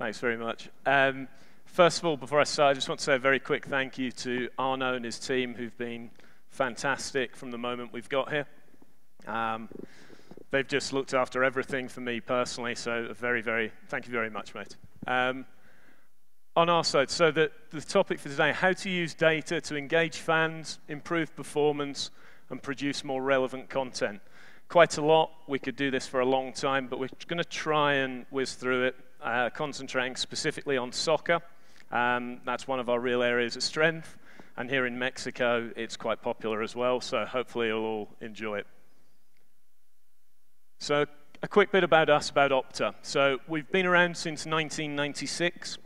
Thanks very much. First of all, before I start, I just want to say a very quick thank you to Arno and his team, who've been fantastic from the moment we've got here. They've just looked after everything for me personally, so thank you very much, mate. On our side, so the topic for today, how to use data to engage fans, improve performance, and produce more relevant content. Quite a lot. We could do this for a long time, but we're going to try and whiz through it, concentrating specifically on soccer. That's one of our real areas of strength, and here in Mexico, it's quite popular as well, so hopefully you'll all enjoy it. So a quick bit about us, about Opta. So we've been around since 1996.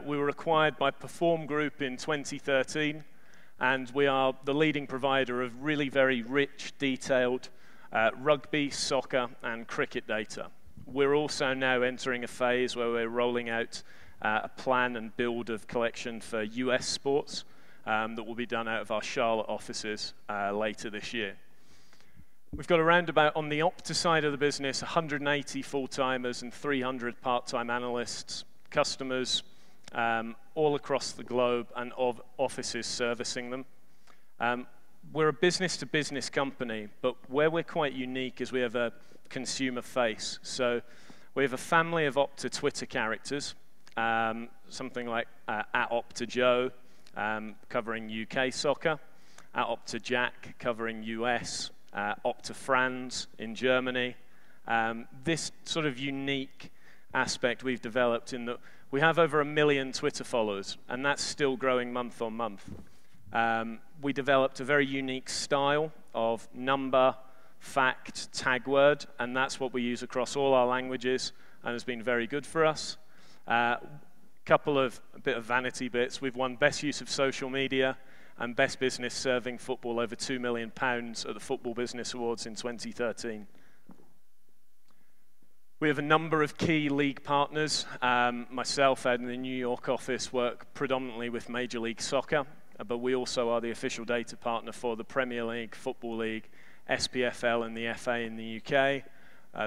We were acquired by Perform Group in 2013, and we are the leading provider of really very rich, detailed rugby, soccer, and cricket data. We're also now entering a phase where we're rolling out a plan and build of collection for US sports that will be done out of our Charlotte offices later this year. We've got around about, on the Opta side of the business, 180 full-timers and 300 part-time analysts, customers all across the globe, and of offices servicing them. We're a business-to-business company, but where we're quite unique is we have a consumer face. So we have a family of Opta Twitter characters, something like @OptaJoe, covering UK soccer, @OptaJack, covering US, OptaFranz in Germany. This sort of unique aspect we've developed in that we have over 1 million Twitter followers, and that's still growing month on month. We developed a very unique style of number, fact, tag word, and that's what we use across all our languages, and has been very good for us. A bit of vanity bits. We've won Best Use of Social Media and Best Business Serving Football over £2 million at the Football Business Awards in 2013. We have a number of key league partners. Myself out in the New York office work predominantly with Major League Soccer, but we also are the official data partner for the Premier League, Football League, SPFL and the FA in the UK,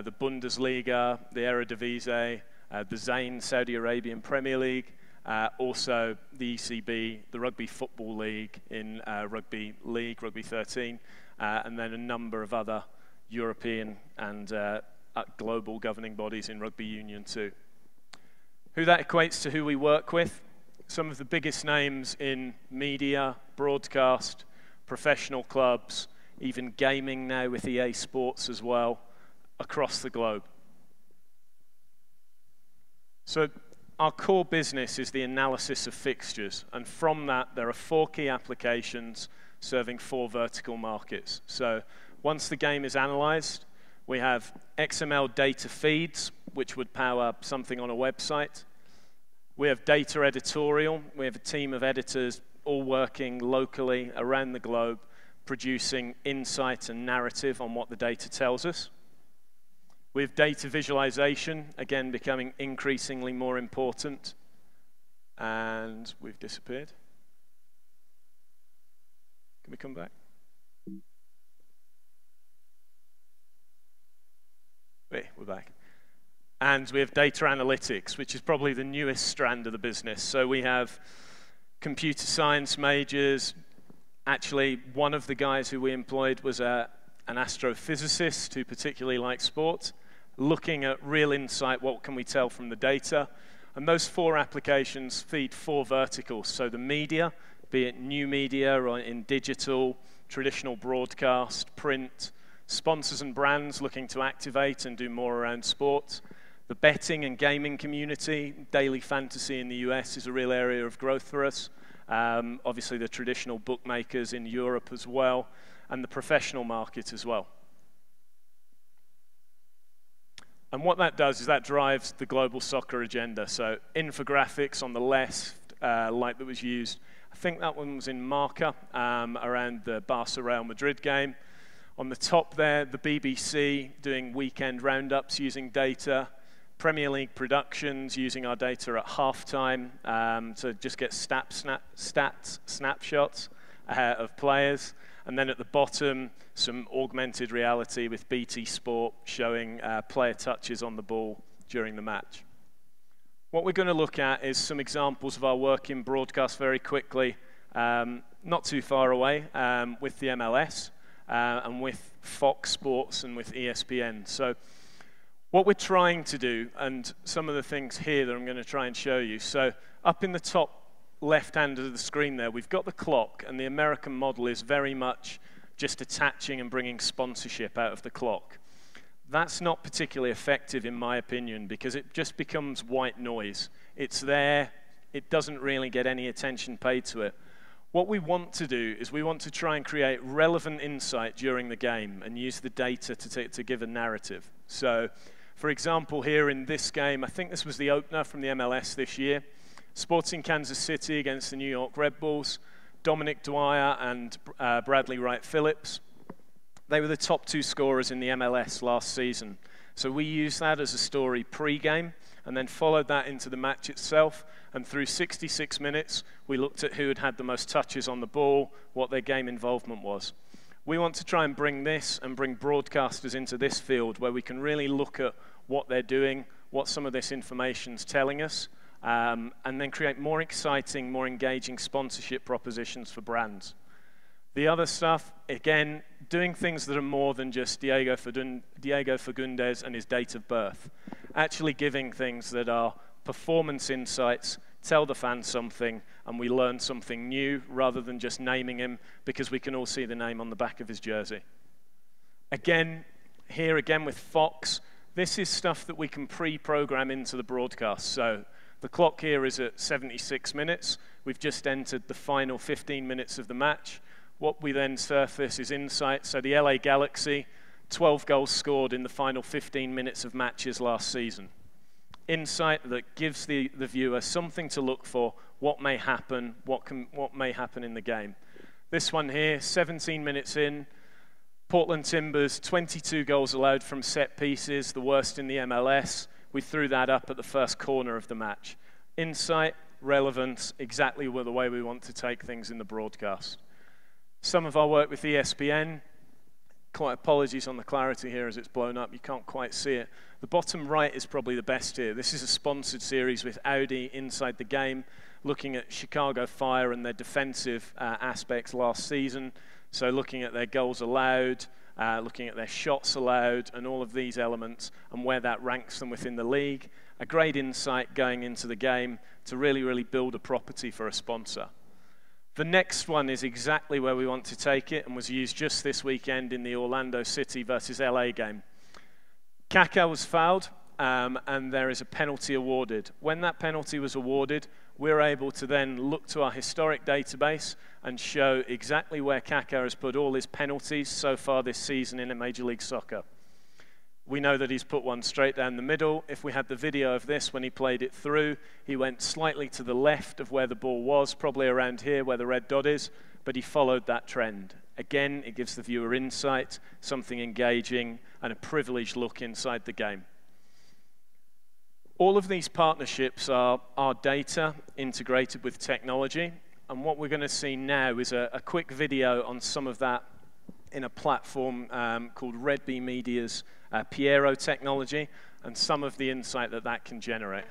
the Bundesliga, the Eredivisie, the Zain Saudi Arabian Premier League, also the ECB, the Rugby Football League in Rugby League, Rugby 13, and then a number of other European and global governing bodies in rugby union too. Who that equates to who we work with, some of the biggest names in media, broadcast, professional clubs, even gaming now with EA Sports as well, across the globe. So our core business is the analysis of fixtures, and from that there are 4 key applications serving 4 vertical markets. So once the game is analyzed, we have XML data feeds, which would power something on a website. We have data editorial. We have a team of editors all working locally around the globe, producing insight and narrative on what the data tells us. We have data visualization, again becoming increasingly more important. And we've disappeared. Can we come back? We're back. And we have data analytics, which is probably the newest strand of the business. So we have computer science majors. Actually, one of the guys who we employed was an astrophysicist who particularly likes sport, looking at real insight, what can we tell from the data. And those 4 applications feed 4 verticals. So the media, be it new media or in digital, traditional broadcast, print, sponsors and brands looking to activate and do more around sport. The betting and gaming community, daily fantasy in the US is a real area of growth for us. Obviously the traditional bookmakers in Europe as well, and the professional market as well. And what that does is that drives the global soccer agenda. So infographics on the left, like that was used, I think that one was in Marca, around the Barca-Real Madrid game. On the top there, the BBC doing weekend roundups using data. Premier League productions using our data at halftime to just get snapshots of players. And then at the bottom, some augmented reality with BT Sport showing player touches on the ball during the match. What we're going to look at is some examples of our work in broadcast very quickly, not too far away, with the MLS and with Fox Sports and with ESPN. So what we're trying to do, and some of the things here that I'm going to try and show you. So up in the top left hand of the screen there, we've got the clock, and the American model is very much just attaching and bringing sponsorship out of the clock. That's not particularly effective, in my opinion, because it just becomes white noise. It's there, it doesn't really get any attention paid to it. What we want to do is we want to try and create relevant insight during the game and use the data to give a narrative. So, for example, here in this game, I think this was the opener from the MLS this year, Sporting Kansas City against the New York Red Bulls, Dominic Dwyer and Bradley Wright-Phillips. They were the top 2 scorers in the MLS last season. So we used that as a story pre-game and then followed that into the match itself. And through 66 minutes, we looked at who had had the most touches on the ball, what their game involvement was. We want to try and bring this and bring broadcasters into this field where we can really look at what they're doing, what some of this information's telling us, and then create more exciting, more engaging sponsorship propositions for brands. The other stuff, again, doing things that are more than just Diego Fagundes and his date of birth. Actually giving things that are performance insights, tell the fans something, and we learn something new rather than just naming him because we can all see the name on the back of his jersey. Again, here again with Fox, this is stuff that we can pre-program into the broadcast. So the clock here is at 76 minutes. We've just entered the final 15 minutes of the match. What we then surface is insight. So the LA Galaxy, 12 goals scored in the final 15 minutes of matches last season. Insight that gives the viewer something to look for, what may happen, what may happen in the game. This one here, 17 minutes in, Portland Timbers, 22 goals allowed from set pieces, the worst in the MLS. We threw that up at the first corner of the match. Insight, relevance, exactly the way we want to take things in the broadcast. Some of our work with ESPN, quite apologies on the clarity here as it's blown up, you can't quite see it. The bottom right is probably the best here. This is a sponsored series with Audi inside the game, looking at Chicago Fire and their defensive aspects last season. So looking at their goals allowed, looking at their shots allowed, and all of these elements, and where that ranks them within the league. A great insight going into the game to really, really build a property for a sponsor. The next one is exactly where we want to take it and was used just this weekend in the Orlando City versus LA game. Kaká was fouled and there is a penalty awarded. When that penalty was awarded, we're able to then look to our historic database and show exactly where Kaká has put all his penalties so far this season in Major League Soccer. We know that he's put one straight down the middle. If we had the video of this when he played it through, he went slightly to the left of where the ball was, probably around here where the red dot is, but he followed that trend. Again, it gives the viewer insight, something engaging, and a privileged look inside the game. All of these partnerships are data integrated with technology, and what we're going to see now is a quick video on some of that in a platform called Red Bee Media's Piero technology, and some of the insight that that can generate.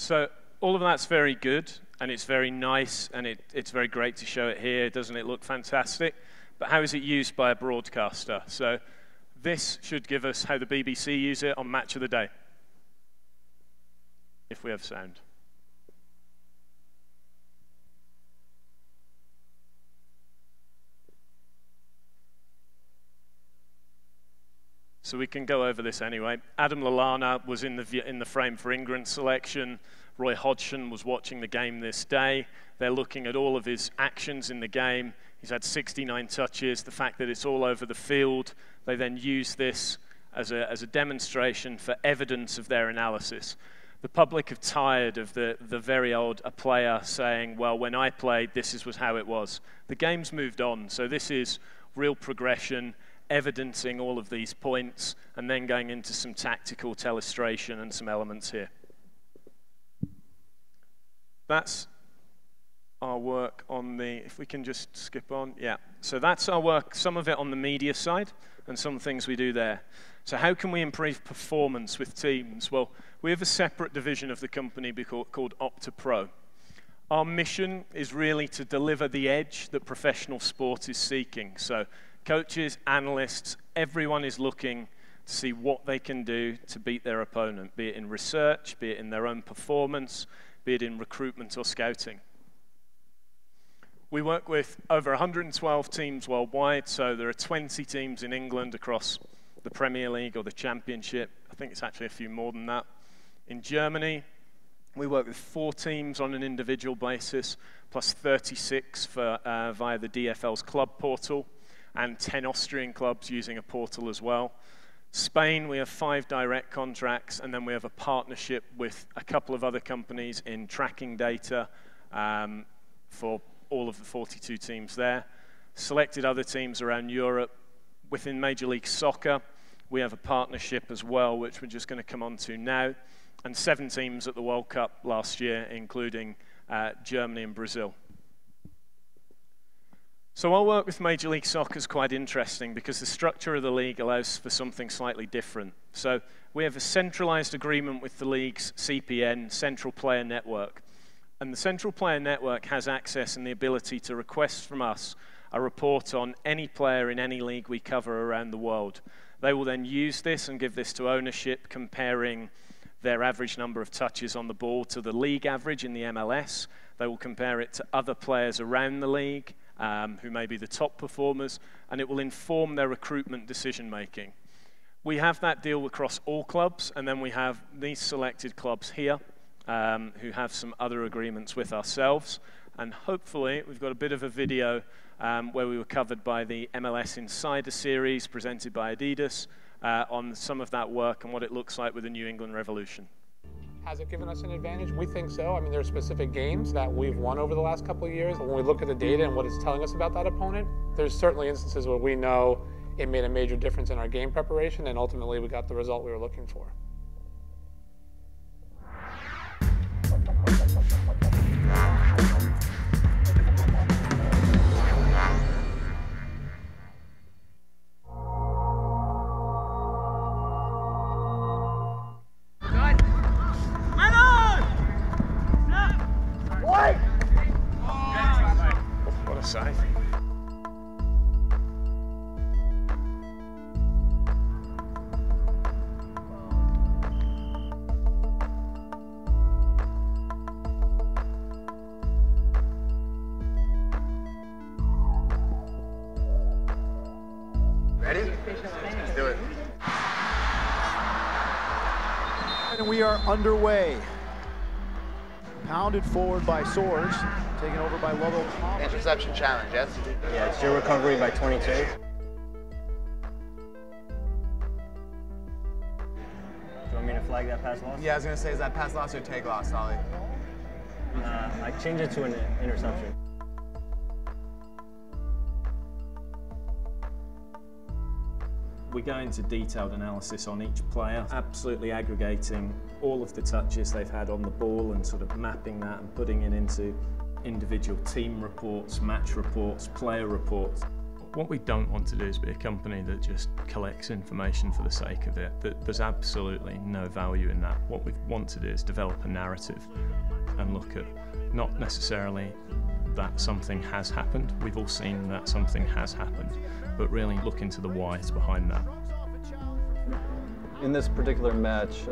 So all of that's very good, and it's very nice, and it's very great to show it here. Doesn't it look fantastic? But how is it used by a broadcaster? So this should give us how the BBC use it on Match of the Day, if we have sound. So we can go over this anyway. Adam Lallana was in the frame for England's selection. Roy Hodgson was watching the game this day. They're looking at all of his actions in the game. He's had 69 touches. The fact that it's all over the field. They then use this as a demonstration for evidence of their analysis. The public have tired of the very old a player saying, well, when I played, this was how it was. The game's moved on, so this is real progression, evidencing all of these points, and then going into some tactical illustration and some elements here. That's our work on the, if we can just skip on, yeah. So that's our work, some of it on the media side, and some things we do there. So how can we improve performance with teams? Well, we have a separate division of the company called Opta Pro. Our mission is really to deliver the edge that professional sport is seeking. So coaches, analysts, everyone is looking to see what they can do to beat their opponent, be it in research, be it in their own performance, be it in recruitment or scouting. We work with over 112 teams worldwide, so there are 20 teams in England across the Premier League or the Championship. I think it's actually a few more than that. In Germany, we work with 4 teams on an individual basis, plus 36 via the DFL's club portal, and 10 Austrian clubs using a portal as well. Spain, we have 5 direct contracts, and then we have a partnership with a couple of other companies in tracking data for all of the 42 teams there. Selected other teams around Europe. Within Major League Soccer, we have a partnership as well, which we're just going to come on to now, and 7 teams at the World Cup last year, including Germany and Brazil. So our work with Major League Soccer is quite interesting because the structure of the league allows for something slightly different. So we have a centralized agreement with the league's CPN, Central Player Network. And the Central Player Network has access and the ability to request from us a report on any player in any league we cover around the world. They will then use this and give this to ownership, comparing their average number of touches on the ball to the league average in the MLS. They will compare it to other players around the league, who may be the top performers, and it will inform their recruitment decision-making. We have that deal across all clubs, and then we have these selected clubs here who have some other agreements with ourselves. And hopefully, we've got a bit of a video where we were covered by the MLS Insider series presented by Adidas on some of that work and what it looks like with the New England Revolution. Has it given us an advantage? We think so. I mean, there are specific games that we've won over the last couple of years. When we look at the data and what it's telling us about that opponent, there's certainly instances where we know it made a major difference in our game preparation, and ultimately we got the result we were looking for. What a save. Ready? Let's do it. And we are underway. Pounded forward by Swords, taken over by Lovell. Interception challenge, yes? Yeah, it's your recovery by 22. Do you want me to flag that pass loss? Yeah, I was going to say, is that pass loss or take loss, Ollie? I changed it to an interception. We go into detailed analysis on each player, absolutely aggregating all of the touches they've had on the ball and sort of mapping that and putting it into individual team reports, match reports, player reports. What we don't want to do is be a company that just collects information for the sake of it. There's absolutely no value in that. What we want to do is develop a narrative and look at not necessarily that something has happened. We've all seen that something has happened, but really look into the whys behind that. In this particular match,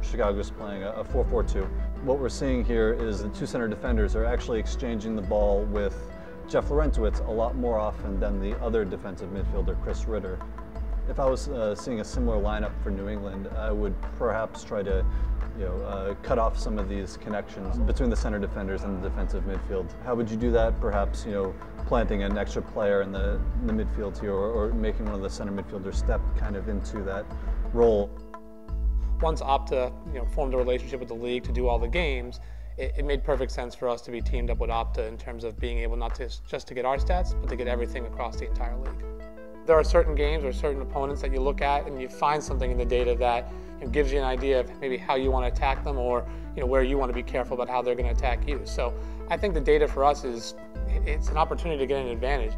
Chicago's playing a 4-4-2. What we're seeing here is the two center defenders are actually exchanging the ball with Jeff Laurentowicz a lot more often than the other defensive midfielder, Chris Ritter. If I was seeing a similar lineup for New England, I would perhaps try to cut off some of these connections between the center defenders and the defensive midfield. How would you do that? Perhaps, planting an extra player in the midfield here, or making one of the center midfielders step kind of into that role. Once Opta formed a relationship with the league to do all the games, it made perfect sense for us to be teamed up with Opta in terms of being able not to just to get our stats, but to get everything across the entire league. There are certain games or certain opponents that you look at and you find something in the data that gives you an idea of maybe how you want to attack them, or where you want to be careful about how they're going to attack you. So I think the data for us it's an opportunity to get an advantage.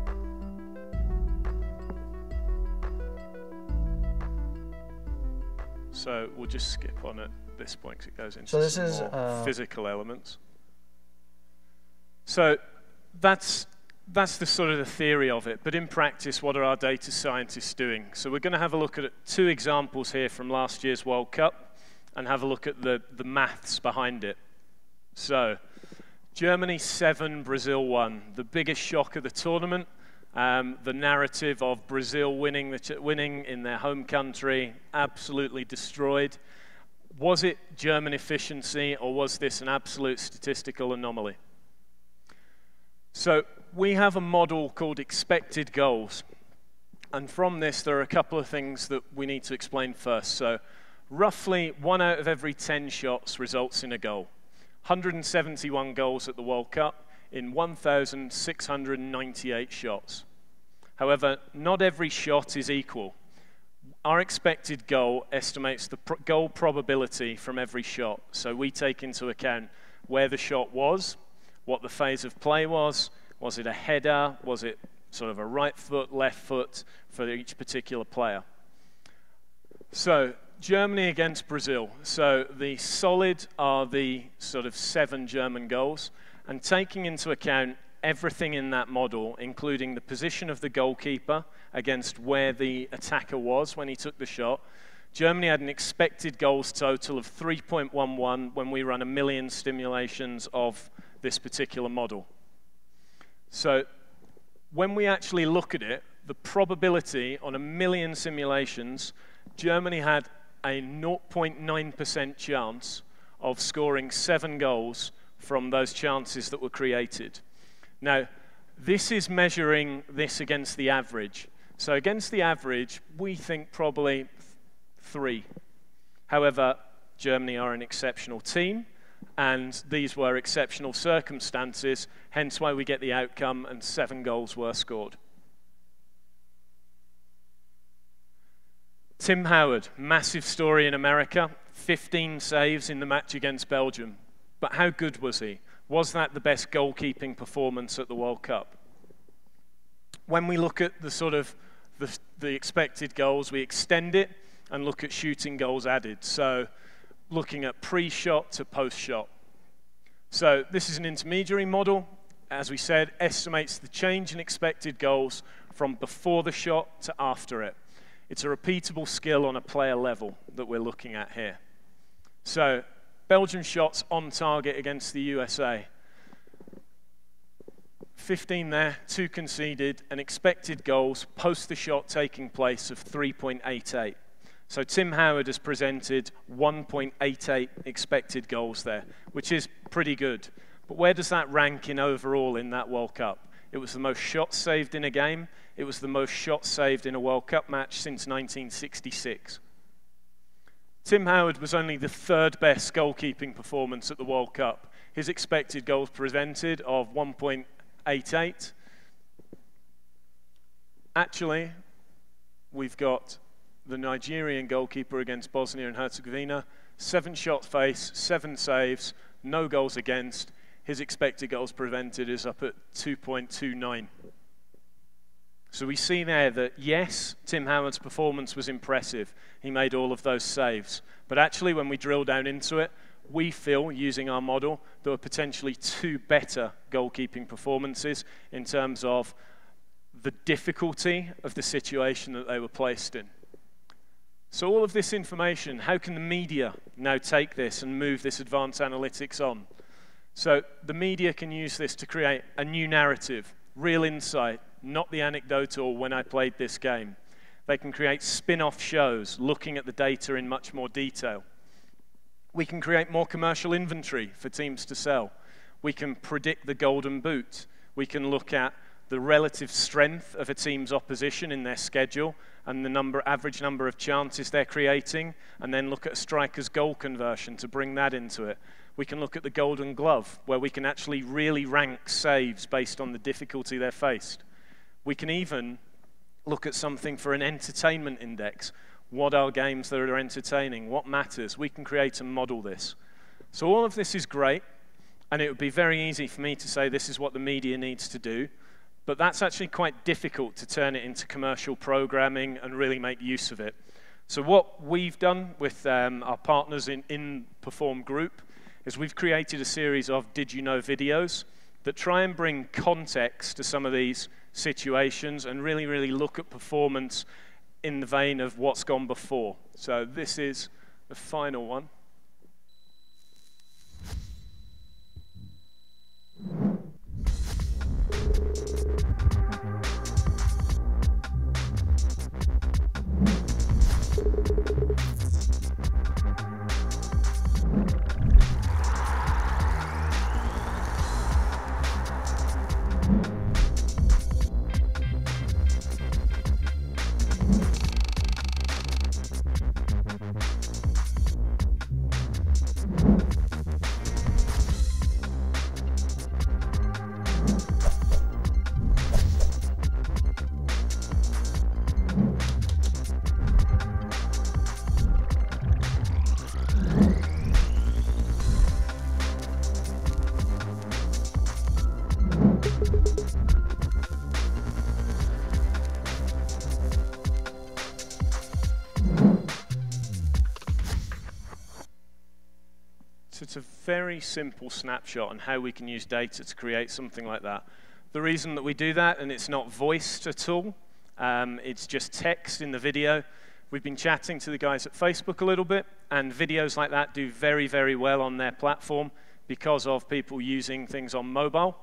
So we'll just skip on at this point because it goes into some more physical elements. So that's the sort of the theory of it, but in practice, what are our data scientists doing? So we're going to have a look at two examples here from last year's World Cup and have a look at the maths behind it. So Germany 7, Brazil 1, the biggest shock of the tournament. The narrative of Brazil winning in their home country, absolutely destroyed. Was it German efficiency, or was this an absolute statistical anomaly? So we have a model called expected goals. And from this, there are a couple of things that we need to explain first. So roughly 1 out of every 10 shots results in a goal. 171 goals at the World Cup in 1,698 shots. However, not every shot is equal. Our expected goal estimates the goal probability from every shot. So we take into account where the shot was, what the phase of play was it a header, was it sort of a right foot, left foot for each particular player. So Germany against Brazil. So the solid are the sort of 7 German goals, and taking into account everything in that model, including the position of the goalkeeper against where the attacker was when he took the shot, Germany had an expected goals total of 3.11 when we run 1 million simulations of this particular model. So when we actually look at it, the probability on 1 million simulations, Germany had a 0.9% chance of scoring 7 goals from those chances that were created. Now, this is measuring this against the average. So against the average, we think probably 3. However, Germany are an exceptional team, and these were exceptional circumstances, hence why we get the outcome and 7 goals were scored. Tim Howard, massive story in America, 15 saves in the match against Belgium. But how good was he? Was that the best goalkeeping performance at the World Cup? When we look at the sort of the expected goals, we extend it and look at shooting goals added. So looking at pre-shot to post-shot. So this is an intermediary model. As we said, estimates the change in expected goals from before the shot to after it. It's a repeatable skill on a player level that we're looking at here. So Belgian shots on target against the USA. 15 there, 2 conceded, and expected goals post the shot taking place of 3.88. So Tim Howard has presented 1.88 expected goals there, which is pretty good. But where does that rank in overall in that World Cup? It was the most shots saved in a game. It was the most shots saved in a World Cup match since 1966. Tim Howard was only the 3rd best goalkeeping performance at the World Cup. His expected goals prevented of 1.88. Actually, we've got the Nigerian goalkeeper against Bosnia and Herzegovina, 7 shots faced, 7 saves, no goals against. His expected goals prevented is up at 2.29. So we see there that, yes, Tim Howard's performance was impressive. He made all of those saves. But actually, when we drill down into it, we feel, using our model, there were potentially 2 better goalkeeping performances in terms of the difficulty of the situation that they were placed in. So all of this information, how can the media now take this and move this advanced analytics on? So the media can use this to create a new narrative, real insight, not the anecdotal when I played this game. They can create spin-off shows looking at the data in much more detail. We can create more commercial inventory for teams to sell. We can predict the golden boot. We can look at the relative strength of a team's opposition in their schedule and the average number of chances they're creating, and then look at a striker's goal conversion to bring that into it. We can look at the golden glove, where we can actually really rank saves based on the difficulty they're faced. We can even look at something for an entertainment index. What are games that are entertaining? What matters? We can create and model this. So all of this is great, and it would be very easy for me to say this is what the media needs to do, but that's actually quite difficult to turn it into commercial programming and really make use of it. So what we've done with our partners in Perform Group is we've created a series of Did You Know videos that try and bring context to some of these situations and really look at performance in the vein of what's gone before. So this is the final one. So it's a very simple snapshot on how we can use data to create something like that. The reason that we do that, and it's not voiced at all, it's just text in the video. We've been chatting to the guys at Facebook a little bit, and videos like that do very well on their platform because of people using things on mobile.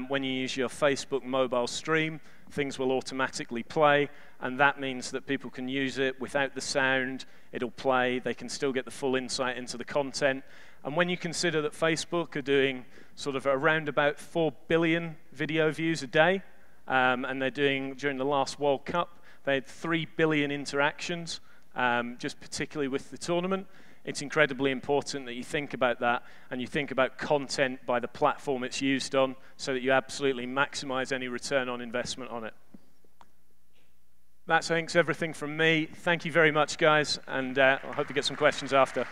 When you use your Facebook mobile stream, things will automatically play, and that means that people can use it without the sound. It'll play. They can still get the full insight into the content. And when you consider that Facebook are doing sort of around about 4 billion video views a day, and they're doing, during the last World Cup, they had 3 billion interactions, just particularly with the tournament. It's incredibly important that you think about that, and you think about content by the platform it's used on, so that you absolutely maximize any return on investment on it. That's, I think, everything from me. Thank you very much, guys, and I hope to get some questions after.